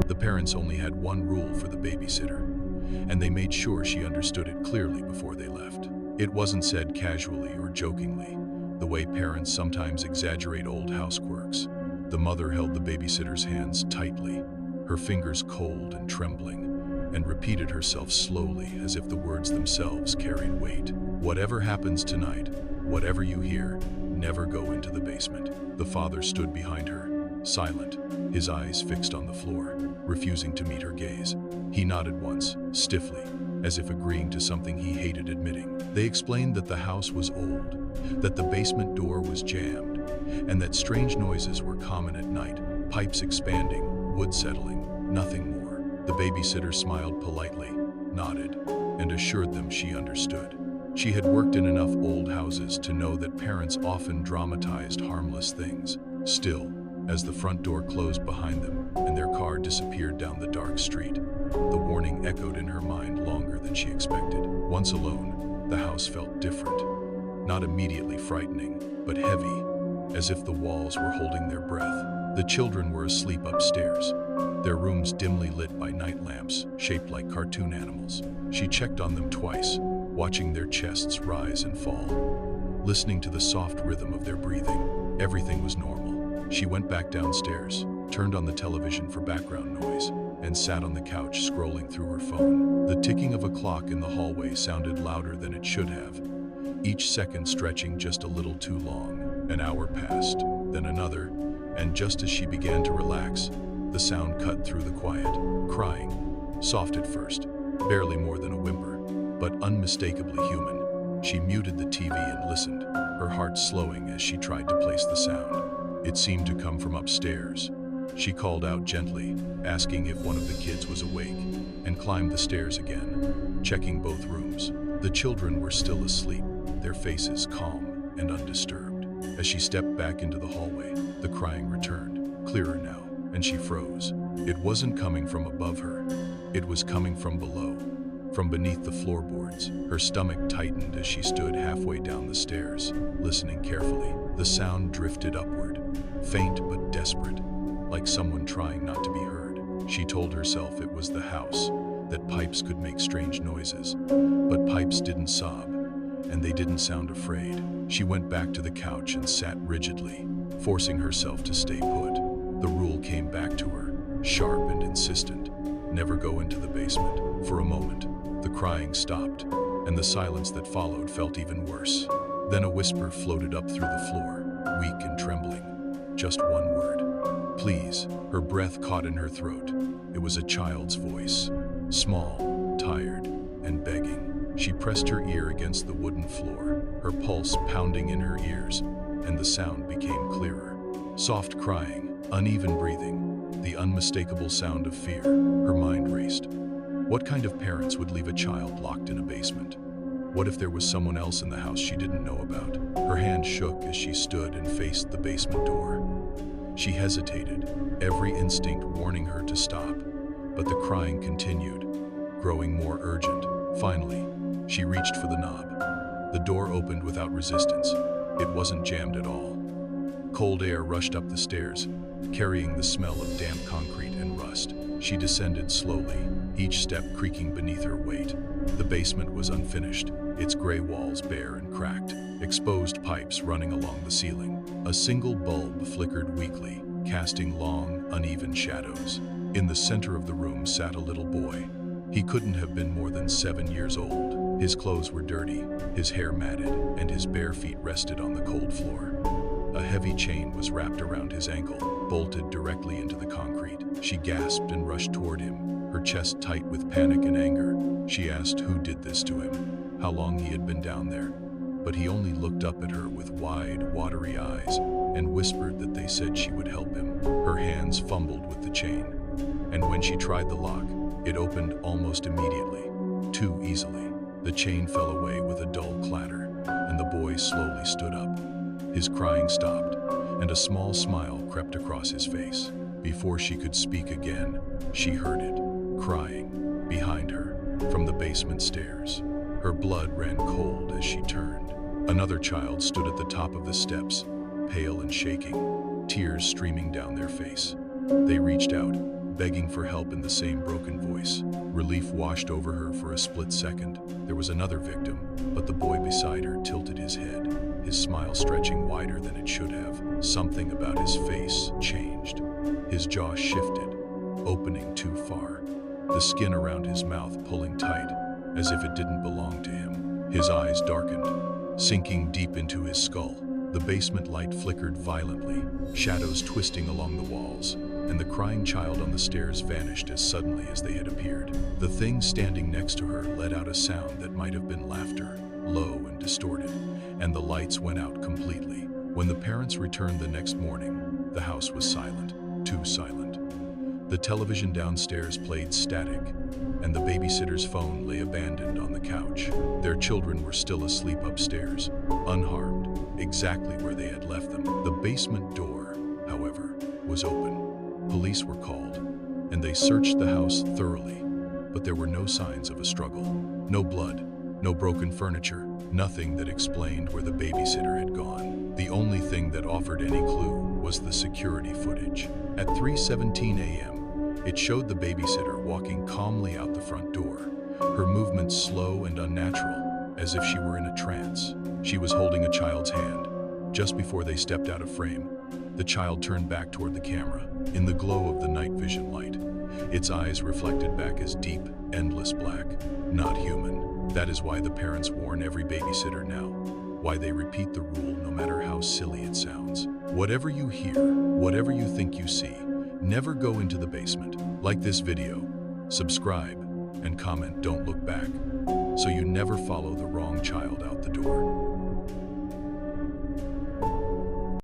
The parents only had one rule for the babysitter, and they made sure she understood it clearly before they left. It wasn't said casually or jokingly, the way parents sometimes exaggerate old house quirks. The mother held the babysitter's hands tightly, her fingers cold and trembling, and repeated herself slowly as if the words themselves carried weight. "Whatever happens tonight, whatever you hear, never go into the basement." The father stood behind her, silent, his eyes fixed on the floor, refusing to meet her gaze. He nodded once, stiffly, as if agreeing to something he hated admitting. They explained that the house was old, that the basement door was jammed, and that strange noises were common at night, pipes expanding, wood settling, nothing more. The babysitter smiled politely, nodded, and assured them she understood. She had worked in enough old houses to know that parents often dramatized harmless things. Still, as the front door closed behind them and their car disappeared down the dark street, the warning echoed in her mind longer than she expected. Once alone, the house felt different. Not immediately frightening, but heavy, as if the walls were holding their breath. The children were asleep upstairs, their rooms dimly lit by night lamps shaped like cartoon animals. She checked on them twice, watching their chests rise and fall, listening to the soft rhythm of their breathing. Everything was normal. She went back downstairs, turned on the television for background noise, and sat on the couch scrolling through her phone. The ticking of a clock in the hallway sounded louder than it should have, each second stretching just a little too long. An hour passed, then another, and just as she began to relax, the sound cut through the quiet. Crying, soft at first, barely more than a whimper, but unmistakably human. She muted the TV and listened, her heart slowing as she tried to place the sound. It seemed to come from upstairs. She called out gently, asking if one of the kids was awake, and climbed the stairs again, checking both rooms. The children were still asleep, their faces calm and undisturbed. As she stepped back into the hallway, the crying returned, clearer now, and she froze. It wasn't coming from above her. It was coming from below, from beneath the floorboards. Her stomach tightened as she stood halfway down the stairs, listening carefully. The sound drifted upward, faint but desperate, like someone trying not to be heard. She told herself it was the house, that pipes could make strange noises, but pipes didn't sob, and they didn't sound afraid. She went back to the couch and sat rigidly, forcing herself to stay put. The rule came back to her, sharp and insistent. Never go into the basement. For a moment, the crying stopped, and the silence that followed felt even worse. Then a whisper floated up through the floor, weak and trembling. Just one word. "Please." Her breath caught in her throat. It was a child's voice, small, tired, and begging. She pressed her ear against the wooden floor, her pulse pounding in her ears, and the sound became clearer. Soft crying, uneven breathing, the unmistakable sound of fear. Her mind raced. What kind of parents would leave a child locked in a basement? What if there was someone else in the house she didn't know about? Her hand shook as she stood and faced the basement door. She hesitated, every instinct warning her to stop, but the crying continued, growing more urgent. Finally, she reached for the knob. The door opened without resistance. It wasn't jammed at all. Cold air rushed up the stairs, carrying the smell of damp concrete and rust. She descended slowly, each step creaking beneath her weight. The basement was unfinished, its gray walls bare and cracked, exposed pipes running along the ceiling. A single bulb flickered weakly, casting long, uneven shadows. In the center of the room sat a little boy. He couldn't have been more than 7 years old. His clothes were dirty, his hair matted, and his bare feet rested on the cold floor. A heavy chain was wrapped around his ankle, bolted directly into the concrete. She gasped and rushed toward him, her chest tight with panic and anger. She asked who did this to him, how long he had been down there, but he only looked up at her with wide, watery eyes and whispered that they said she would help him. Her hands fumbled with the chain, and when she tried the lock, it opened almost immediately, too easily. The chain fell away with a dull clatter, and the boy slowly stood up. His crying stopped, and a small smile crept across his face. Before she could speak again, she heard it, crying, behind her, from the basement stairs. Her blood ran cold as she turned. Another child stood at the top of the steps, pale and shaking, tears streaming down their face. They reached out, begging for help in the same broken voice. Relief washed over her for a split second. There was another victim, but the boy beside her tilted his head, his smile stretching wider than it should have. Something about his face changed. His jaw shifted, opening too far, the skin around his mouth pulling tight, as if it didn't belong to him. His eyes darkened, sinking deep into his skull. The basement light flickered violently, shadows twisting along the walls, and the crying child on the stairs vanished as suddenly as they had appeared. The thing standing next to her let out a sound that might have been laughter, low and distorted, and the lights went out completely. When the parents returned the next morning, the house was silent, too silent. The television downstairs played static, and the babysitter's phone lay abandoned on the couch. Their children were still asleep upstairs, unharmed, exactly where they had left them. The basement door, however, was open. Police were called, and they searched the house thoroughly, but there were no signs of a struggle. No blood, no broken furniture, nothing that explained where the babysitter had gone. The only thing that offered any clue was the security footage. At 3:17 a.m., it showed the babysitter walking calmly out the front door, her movements slow and unnatural, as if she were in a trance. She was holding a child's hand. Just before they stepped out of frame, the child turned back toward the camera, in the glow of the night vision light. Its eyes reflected back as deep, endless black, not human. That is why the parents warn every babysitter now, why they repeat the rule no matter how silly it sounds. Whatever you hear, whatever you think you see, never go into the basement. Like this video, subscribe, and comment "Don't look back," so you never follow the wrong child out the door.